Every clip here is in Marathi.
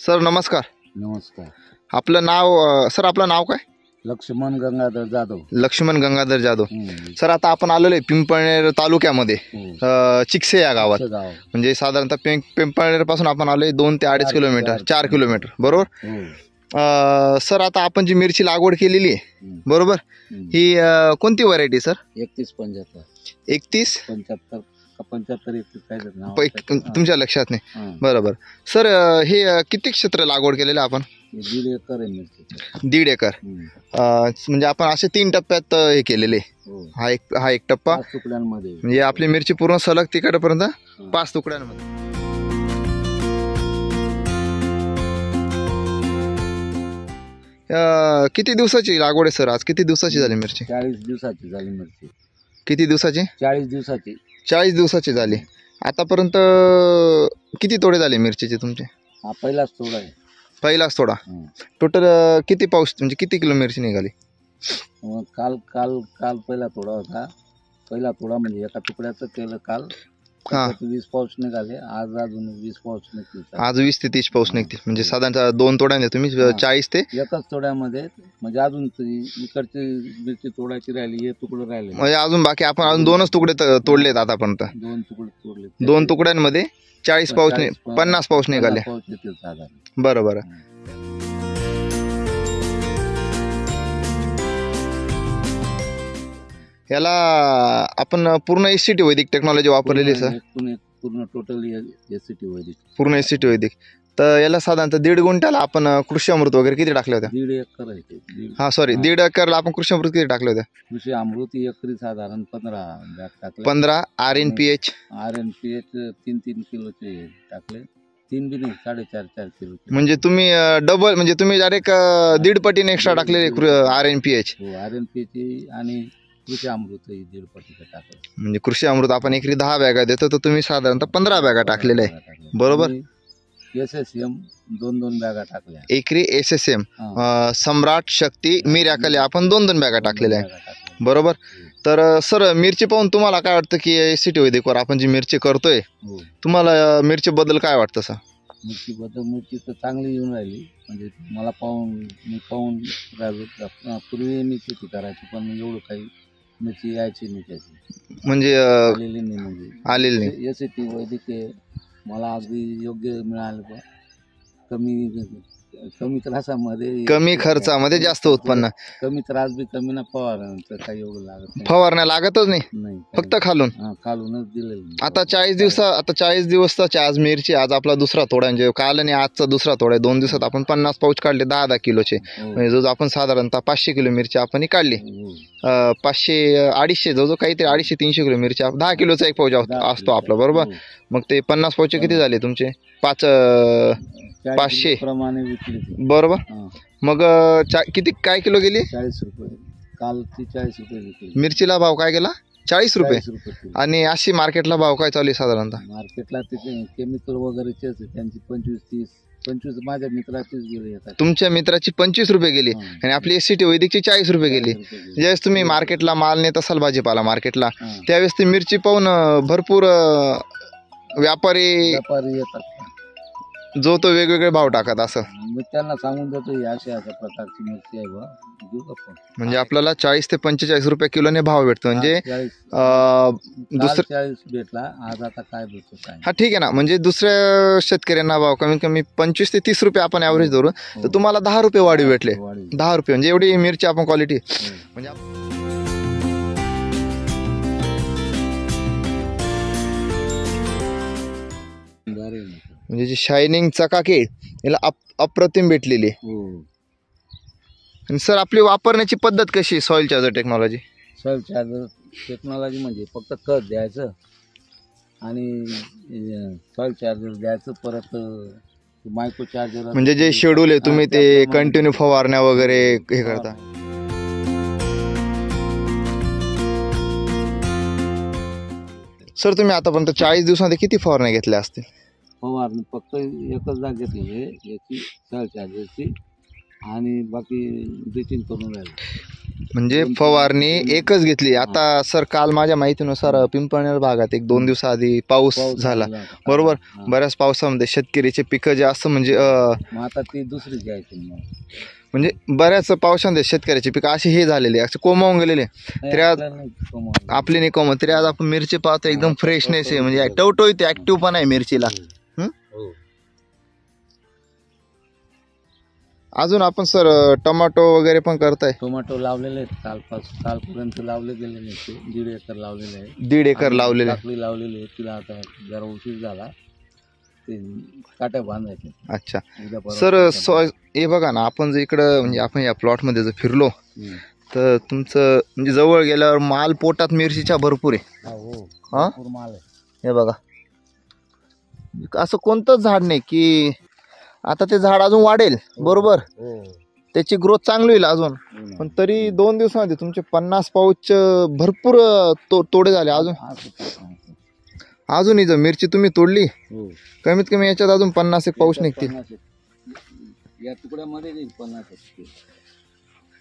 सर नमस्कार. नमस्कार. आपलं नाव सर, आपलं नाव काय? लक्ष्मण गंगाधर जाधव. लक्ष्मण गंगाधर जाधव. सर आता आपण आलेलो आहे पिंपळनेर तालुक्यामध्ये चिकसे या गावात. म्हणजे साधारणतः पिंपळनेर पासून आपण आलोय 2 ते 2.5 किलोमीटर 4 किलोमीटर बरोबर. सर आता आपण जी मिरची लागवड केलेली आहे बरोबर, ही कोणती व्हरायटी सर? 3175 तुमच्या लक्षात नाही बरोबर. सर हे किती क्षेत्र लागवड केलेलं आपण? 1.5 एकर आहे मिरची. 1.5 एकर. म्हणजे आपण असे 3 टप्प्यात हे केलेले. हा एक टप्पा 5 तुकड्यांमध्ये. म्हणजे आपली मिरची पूर्ण सलग तिकडपर्यंत 5 तुकड्यांमध्ये. किती दिवसाची लागवड आहे सर? आज किती दिवसाची झाली मिरची? 40 दिवसाची झाली मिरची. किती दिवसाची? 40 दिवसाची. 40 दिवसाची झाली. आतापर्यंत किती तोडे झाले मिरचीचे तुमचे? हा पहिलाच तोडा आहे. पहिलाच तोडा. टोटल किती पाऊस म्हणजे किती किलो मिरची निघाली? काल काल काल पहिला तोडा होता. पहिला तोडा म्हणजे एका तुकड्याचं केलं काल. 20 पाऊस निघाले. आज अजून 20 पाऊस निघतील. आज 20 ते 30 पाऊस निघतील. म्हणजे साधारणतः 2 तोड्याने तुम्ही 40 ते एकाच तोड्यामध्ये. म्हणजे अजून इकडची मिरची तोडायची राहिली, हे तुकडे राहिले. म्हणजे अजून बाकी आपण अजून 2च तुकडे तोडलेत आतापर्यंत. 2 तुकडे तोडले. 2 तुकड्यांमध्ये 40 पाऊस 50 पाऊस निघाले. बरोबर. याला आपण पूर्ण SCT वैदिक टेक्नॉलॉजी वापरलेली सर? पूर्ण टोटल SCT वैदिक. पूर्ण SCT वैदिक. तर याला साधारणतः 1.5 गुंठ्याला आपण कृषी अमृत वगैरे किती टाकले होते? 1.5 एकर आहे. हा सॉरी, 1.5 एकरला आपण कृषी अमृत किती टाकले होते? कृषी अमृत एकरी साधारण 15 बॅग टाकले. 15 RNPH 3 किलोचे टाकले. 3 बी नाही, 4.5 किलो. म्हणजे तुम्ही डबल, म्हणजे तुम्ही डायरेक्ट 1.5 पटीने एक्स्ट्रा टाकलेले RNPH. RNPH आणि कृषी अमृत 1.5 पटीचं टाकलं. म्हणजे कृषी अमृत आपण एकरी 10 बॅगा देतो, तर तुम्ही साधारणतः 15 बॅगा टाकलेल्या आहे बरोबर. SSM 2 बॅगा टाकल्या एकरी. SSM सम्राट, शक्ती, मिरॅकल आपण 2 बॅगा टाकलेल्या आहे बरोबर. तर सर मिरची पाहून तुम्हाला काय वाटतं की SCT वैदिकवर आपण जी मिरची करतोय, तुम्हाला मिरची बद्दल काय वाटतं सर? मिरची तर चांगली येऊन राहिली. म्हणजे मला मी पाहून राहिलो. पूर्वी मी शेती करायची, पण एवढं काही मिरची यायची नाही त्याची. म्हणजे आलेली नाही. म्हणजे आलेली नाही. SCT वैदिक मला अगदी योग्य मिळालं. कमी त्रासामध्ये, कमी खर्चामध्ये जास्त उत्पन्न. कमी त्रास बी कमी ना. फवारण्याचं काही एवढं लागत नाही. फवारण्या लागतच नाही, फक्त खालूनच दिलेलं. आता 40 दिवसाची आज मिरची. आज आपला दुसरा तोडा, म्हणजे काल आणि आजचा दुसरा तोडा. 2 दिवसात आपण 50 पाऊच काढले, 10 किलोचे. म्हणजे जो आपण साधारणतः 500 किलो मिरची आपण काढली. 500-250 जो काहीतरी 250-300 किलो मिरची 10 किलोचा एक पाऊच असतो आपला बरोबर. मग ते 50 पाऊच किती झाले तुमचे? 500 प्रमाणे विकली बरोबर. मग किती काय किलो गेली? 40 रुपये. काल ती 40 रुपये विकली. मिरचीला भाव काय गेला? 40 रुपये. आणि अशी मार्केटला भाव काय चालू आहे साधारणतः? मार्केटला ते केमिकल वगैरेचे त्यांची 25 माझ्या मित्राचीच गेली. तुमच्या मित्राची 25 रुपये गेली आणि आपली SCT वैदिकची 40 रुपये गेली. ज्यावेळेस तुम्ही मार्केटला माल नेत असाल भाजीपाला मार्केटला, त्यावेळेस ती मिरची पाहून भरपूर व्यापारी येतात, जो तो वेगवेगळे भाव टाकत. असं मी त्यांना सांगून देतो अशा प्रकारची मिरची आहे बा, घेऊ का? म्हणजे आपल्याला 40 ते 45 रुपये किलोने भाव भेटतो. म्हणजे 40 भेटला आज, आता काय भेटतो काय? हा ठीक आहे ना. म्हणजे दुसऱ्या शेतकऱ्यांना भाव कमीत कमी 25 ते 30 रुपये आपण ॲव्हरेज धरू, तर तुम्हाला 10 रुपये वाढीव भेटले. 10 रुपये म्हणजे एवढी मिरची आपण क्वालिटी. म्हणजे जी शायनिंग चकाकी याला अप्रतिम भेटलेली. आणि सर आपली वापरण्याची पद्धत कशी? Soil charger technology. Soil charger technology म्हणजे फक्त खत द्यायचं आणि सॉइल चार्जर द्यायचं, परत मायक्रो चार्जर. म्हणजे जे शेड्यूल आहे तुम्ही ते कंटिन्यू फवारण्या वगैरे हे करता. सर तुम्ही आतापर्यंत 40 दिवसांमध्ये किती फवारण्या घेतल्या असतील? फवारणी फक्त एकच जाग घेतली याची, सॉइल चार्जरची, आणि बाकी ड्रिचिंग करून राहिली. म्हणजे फवारणी एकच घेतली. आता सर काल माझ्या माहितीनुसार पिंपळनेर भागात 1-2 दिवसाआधी पाऊस झाला बरोबर. बऱ्याच पावसामध्ये शेतकरीचे पिकं जे असं म्हणजे मग आता ती दुसरी घ्यायची मग. म्हणजे बऱ्याच पावसामध्ये शेतकऱ्याचे पिकं असे हे झालेले असे कोमावून गेलेले. तरी आज आपली नाही कोमत, तरी आज आपण मिरची पाहतो एकदम फ्रेशनेस आहे, म्हणजे टवटवीत ऍक्टिव्ह पण आहे मिरचीला. अजून आपण सर टोमॅटो वगैरे पण करताय? टोमॅटो लावलेले आहेत, कालपर्यंत लावले गेलेले आहेत. 1.5 एकर लावलेले आहे. 1.5 एकर लावलेले, काकडी लावलेली आहे. तिला आता जरा उशीर झाला, ते काट्या बांधायचे. अच्छा सर, हे बघा ना, आपण जर इकडं म्हणजे आपण या प्लॉट मध्ये जर फिरलो तर तुमचं म्हणजे जवळ गेल्यावर माल पोटात मिरचीच्या भरपूर आहे. हा भरपूर माल आहे. हे बघा, असं कोणतंच झाड नाही की आता ते झाड अजून वाढेल बरोबर, त्याची ग्रोथ चांगली होईल अजून, पण तरी 2 दिवसामध्ये तुमचे 50 पाऊच भरपूर तोडे झाले. अजूनही जर मिरची तुम्ही तोडली कमीत कमी याच्यात अजून 50 एक पाऊच निघतील. या तुकड्यामध्ये 50.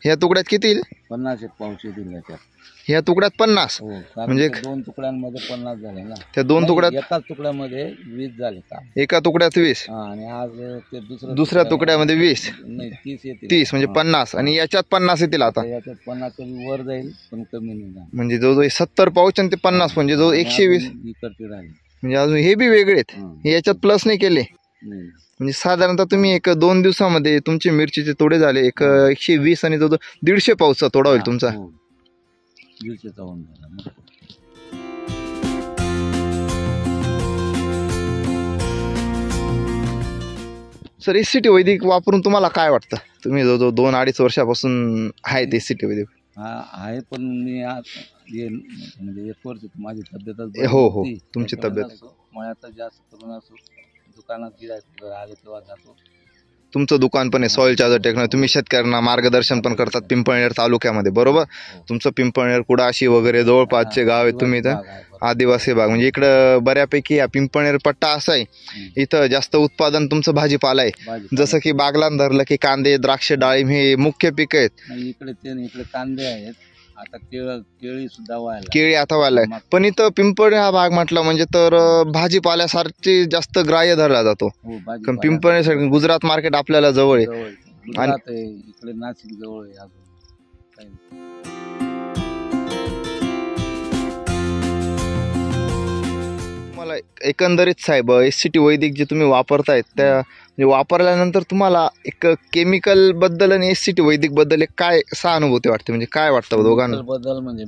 ह्या तुकड्यात किती येईल? 50 एक पाऊच येतील याच्यात. ह्या तुकड्यात 50 म्हणजे 2 तुकड्यांमध्ये 50 झाले ना. त्या 2 तुकड्यात एकाच तुकड्यामध्ये 20 झाले का? एका तुकड्यात 20 आणि आज ते दुसऱ्या तुकड्यामध्ये 20 नाही 30 येतील. 30 म्हणजे 50 आणि याच्यात 50 येतील. आता याच्यात 50 वर जाईल पण कमी नाही जाणार. म्हणजे जवळजवळ 70 पाऊच आणि ते 50 म्हणजे जवळ 120 इकडचे राहिले. म्हणजे अजून हे बी वेगळे आहेत, हे याच्यात प्लस नाही केले. म्हणजे साधारणतः तुम्ही 1-2 दिवसामध्ये तुमचे मिरचीचे तोडे झाले 120 आणि जवळ 150 पाऊचचा तोडा होईल तुमचा. 150चा होऊन झाला. सर SCT वैदिक वापरून तुम्हाला काय वाटतं? तुम्ही जवळजवळ 2-2.5 वर्षापासून आहेत SCT वैदिक. आहे, पण मी आज म्हणजे 1 वर्ष माझी तब्येतच हो तुमची तब्येत मळ्यात जास्त करून असो, दुकानात गिरायक आले तेव्हा जातो. तुमचं दुकान पण आहे सॉइल चार्जर टेक्नॉलॉजी, तुम्ही शेतकऱ्यांना मार्गदर्शन पण करतात पिंपळनेर तालुक्यामध्ये बरोबर. तुमचं पिंपळनेर कुडाशी वगैरे जवळपासचे गाव आहेत, तुम्ही इथं आदिवासी भाग म्हणजे इकडं बऱ्यापैकी या पिंपळनेर पट्टा असा आहे, इथं जास्त उत्पादन तुमचं भाजीपाला आहे. जसं की बागलान धरलं की कांदे, द्राक्ष, डाळिंब हे मुख्य पिकं आहेत. इकडे कांदे आहेत, आता केळी सुद्धा व्हायला, केळी आता व्हायलाय. पण इथं पिंपळनेर हा भाग म्हटलं म्हणजे तर भाजीपाल्यासारखी जास्त ग्राह्य धरला जातो. कारण पिंपळनेर गुजरात मार्केट आपल्याला जवळ आहे आणि इकडे नाशिक जवळ आहे. अजून मला एकंदरीत साहेब SCT वैदिक जे तुम्ही वापरतायत त्या म्हणजे वापरल्यानंतर तुम्हाला एक केमिकल बद्दल आणि SCT वैदिक बद्दल एक काय सहानुभूती वाटते, म्हणजे काय वाटतं दोघांना बद्दल? म्हणजे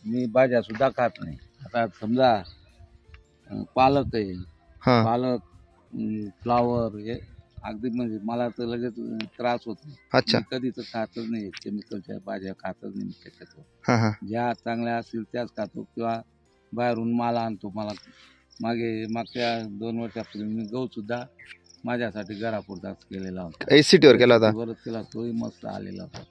मी भाज्या सुद्धा खात नाही. आता समजा पालक आहे, पालक, फ्लावर हे अगदी म्हणजे मला तर लगेच त्रास होतो. अच्छा, कधी तर खातच नाही, केमिकलच्या भाज्या खातच नाही त्याच्यात. ज्या चांगल्या असतील त्याच खातो किंवा बाहेरून माल आणतो. मागच्या 2 वर्षापूर्वी मी गहू सुद्धा माझ्यासाठी घरापुरताच केलेला होता. SCT वर केला होता, बरंच केला, तोही मस्त आलेला होता.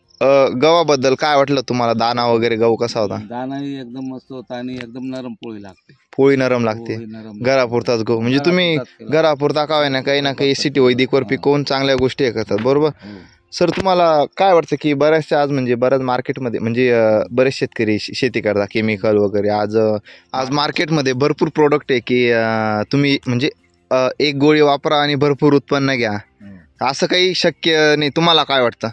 गव्हाबद्दल काय वाटलं तुम्हाला? दाना वगैरे गहू कसा होता? दानाही एकदम मस्त होता आणि एकदम नरम पोळी लागते. पोळी नरम लागते, घरापुरताच गहू. म्हणजे तुम्ही घरापुरता का होईना काही ना काही SCT वैदिकवर पिकवून चांगल्या गोष्टी हे करतात बरोबर. सर तुम्हाला काय वाटतं की बऱ्याचशा आज म्हणजे बऱ्याच मार्केटमध्ये म्हणजे बरेच शेतकरी शेती करतात केमिकल वगैरे, आज मार्केटमध्ये भरपूर प्रोडक्ट आहे की तुम्ही म्हणजे एक गोळी वापरा आणि भरपूर उत्पन्न घ्या, असं काही शक्य नाही. तुम्हाला काय वाटतं?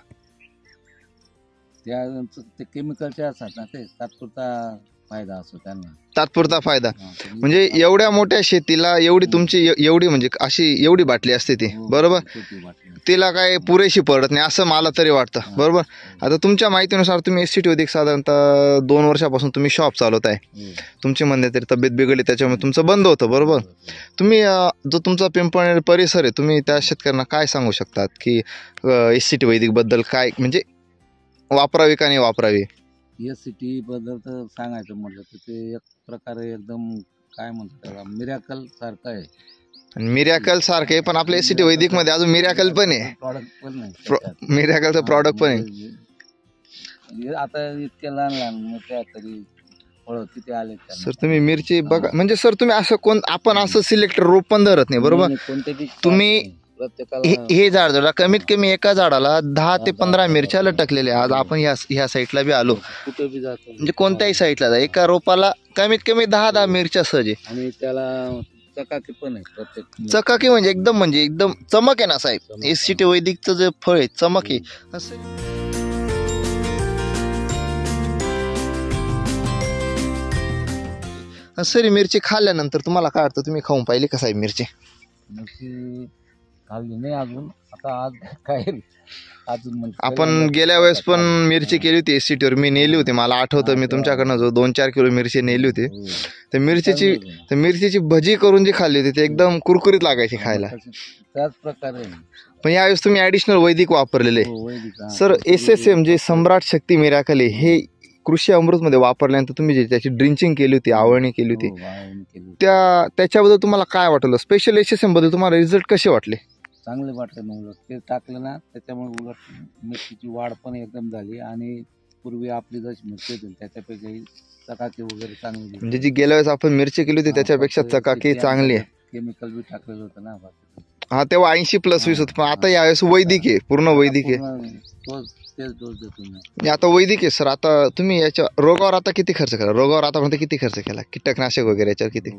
ते केमिकलचे असतात ना, ते तात्पुरता फायदा असतो त्यांना, तात्पुरता फायदा. म्हणजे एवढ्या मोठ्या शेतीला एवढी तुमची एवढी म्हणजे अशी एवढी बाटली असते ती बरोबर, तिला काय पुरेशी पडत नाही असं मला तरी वाटतं बरोबर. आता तुमच्या माहितीनुसार तुम्ही SCT वैदिक साधारणतः 2 वर्षापासून तुम्ही शॉप चालवताय. तुमची म्हणणे तरी तब्येत बिघडली त्याच्यामुळे तुमचं बंद होतं बरोबर. तुम्ही जो तुमचा पिंपळनेर परिसर आहे, तुम्ही त्या शेतकऱ्यांना काय सांगू शकतात की SCT वैदिक बद्दल काय म्हणजे वापरावी का नाही वापरावी? SCT बद्दल तर सांगायचं म्हटलं तर ते एक प्रकारे एकदम काय म्हणतात त्याला मिरॅकल सारखं आहे. मिरॅकल सारखं आहे, पण आपल्या SCT वैदिक मध्ये अजून मिरॅकल पण आहे, प्रॉडक्ट पण नाही, मिरॅकलचं प्रॉडक्ट पण आहे. आता इतके लहान तरी फळं किती आले. सर तुम्ही मिरची बघा, म्हणजे सर तुम्ही असं आपण असं सिलेक्ट रोप पण धरत नाही बरोबर. तुम्ही प्रत्येकाला हे झाड जोडा कमीत कमी एका झाडाला 10 ते 15 मिरच्या लटकलेल्या. आज आपण ह्या साईडला बी आलो, कुठे बी जातो म्हणजे कोणत्याही साईडला जा, एका रोपाला कमीत कमी 10 मिरच्या सहज आहे. आणि त्याला चकाकी पण आहे प्रत्येक चकाकी म्हणजे एकदम चमक आहे ना साहेब. एससीटी वैदिकचं जे फळ आहे चमक आहे असं. सरी मिरची खाल्ल्यानंतर तुम्हाला काय वाटतं? तुम्ही खाऊन पाहिली का साहेब मिरची? मिरची खाल्ली नाही अजून, आता आज काय अजून म्हणजे आपण गेल्या वेळेस पण मिरची केली होती एससीटीवर, मी नेली होती. मला आठवतं मी तुमच्याकडनं जो 2-4 किलो मिरची नेली होती. तर मिरचीची भजी करून जी खाल्ली होती ते एकदम कुरकुरीत लागायची खायला. त्याच प्रकारे पण यावेळेस तुम्ही ॲडिशनल वैदिक वापरलेले. सर SSM जे सम्राट शक्ती मिराकल हे कृषी अमृतमध्ये वापरल्यानंतर तुम्ही जे त्याची ड्रिंचिंग केली होती, आवळणी केली होती, त्याच्याबद्दल तुम्हाला काय वाटलं? स्पेशल SSM बद्दल तुम्हाला रिझल्ट कसे वाटले? चांगले वाटले ना. उलट ते टाकलं ना त्याच्यामुळे उलट मिरचीची वाढ पण एकदम झाली आणि पूर्वी आपली जशी मिरची होती त्याच्यापेक्षाही चकाकी वगैरे चांगली झाली. म्हणजे जी गेल्या वेळेस आपण मिरची केली होती त्याच्यापेक्षा चकाकी चांगली आहे. केमिकल बी टाकलेलं होतं ना. हा तेव्हा 80+20 होतं, पण आता यावेळेस वैदिक आहे, पूर्ण वैदिक आहे. तेच डोस देतो ना. आणि आता वैदिक आहे सर. आता तुम्ही याच्या रोगावर आता किती खर्च केला? रोगावर आतापर्यंत किती खर्च केला? कीटकनाशक वगैरे याच्यावर किती?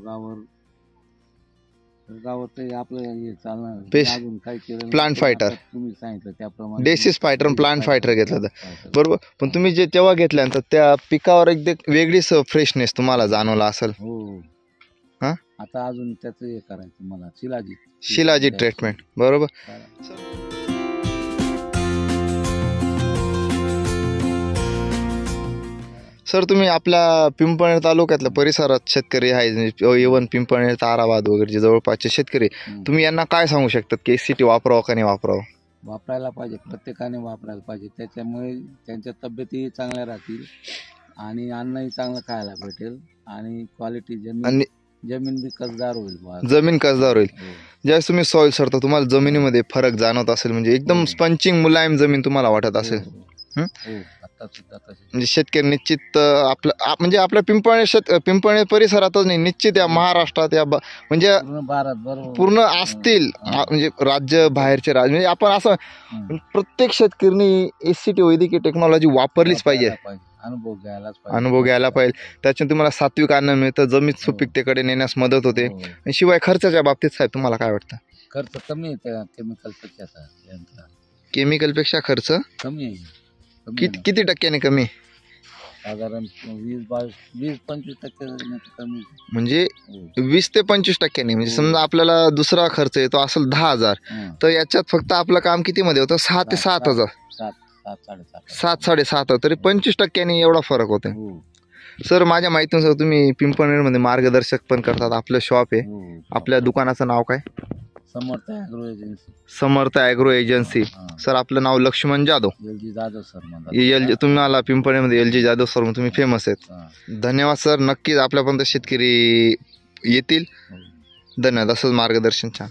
रोगावर ते आपलं हे चालणार पेस्ट, अजून काही केलं प्लांट फायटर, तुम्ही सांगितलं त्याप्रमाणे डिसीज फायटर, प्लांट फायटर घेतलं होतं बरोबर. पण तुम्ही जे तेव्हा घेतल्यानंतर त्या पिकावर एकदम वेगळीच फ्रेशनेस तुम्हाला जाणवला असेल. हो. हा आता अजून त्याचं हे करायचं मला शिलाजीत ट्रीटमेंट बरोबर. सर तुम्ही आपल्या पिंपळनेर तालुक्यातल्या परिसरात शेतकरी आहे, इव्हन पिंपळनेर, ताराबाद वगैरे जे जवळपासचे शेतकरी, तुम्ही यांना काय सांगू शकतात की SCT वापरावं का नाही वापरावं? वापरायला पाहिजे, प्रत्येकाने वापरायला पाहिजे. त्याच्यामुळे त्यांच्या तब्येती चांगल्या राहतील आणि अन्नही चांगलं खायला भेटेल आणि क्वालिटी जमीन बी कसदार होईल. जमीन कसदार होईल. ज्यावेळेस तुम्ही सॉइल सरता तुम्हाला जमिनीमध्ये फरक जाणवत असेल, म्हणजे एकदम स्पंचिंग मुलायम जमीन तुम्हाला वाटत असेल. म्हणजे शेतकरी निश्चित म्हणजे आपल्या पिंपळनेर परिसरातच नाही, निश्चित या महाराष्ट्रात या म्हणजे पूर्ण असतील, म्हणजे राज्य बाहेरचे राज्य, म्हणजे आपण असं प्रत्येक शेतकरीने SCT वैदिक टेक्नॉलॉजी वापरलीच पाहिजे, अनुभव घ्यायला पाहिजे. त्याच्याने तुम्हाला सात्विक अन्न मिळतं, जमीन सुपीकतेकडे नेण्यास मदत होते. आणि शिवाय खर्चाच्या बाबतीत साहेब तुम्हाला काय वाटतं? खर्च कमी आहे केमिकलपेक्षा खर्च कमी आहे. किती टक्क्याने कमी? साधारण 20-25% कमी. म्हणजे 20 ते 25%. म्हणजे समजा आपल्याला दुसरा खर्च येतो असेल 10,000, तर याच्यात फक्त आपलं काम किती मध्ये होतं? 6 ते 7,000, 7-7.5. तरी 25% एवढा फरक होतो. सर माझ्या माहितीनुसार तुम्ही पिंपळनेरमध्ये मार्गदर्शक पण करतात, आपलं शॉप आहे. आपल्या दुकानाचं नाव काय? समर्थ ॲग्रो एजन्सी. सर आपलं नाव लक्ष्मण जाधव. LG Jadhav sir. तुम्हाला पिंपळनेरमध्ये LG जाधव सर तुम्ही फेमस आहेत. धन्यवाद सर. नक्कीच आपल्यापर्यंत शेतकरी येतील. धन्यवाद. असंच मार्गदर्शन छान.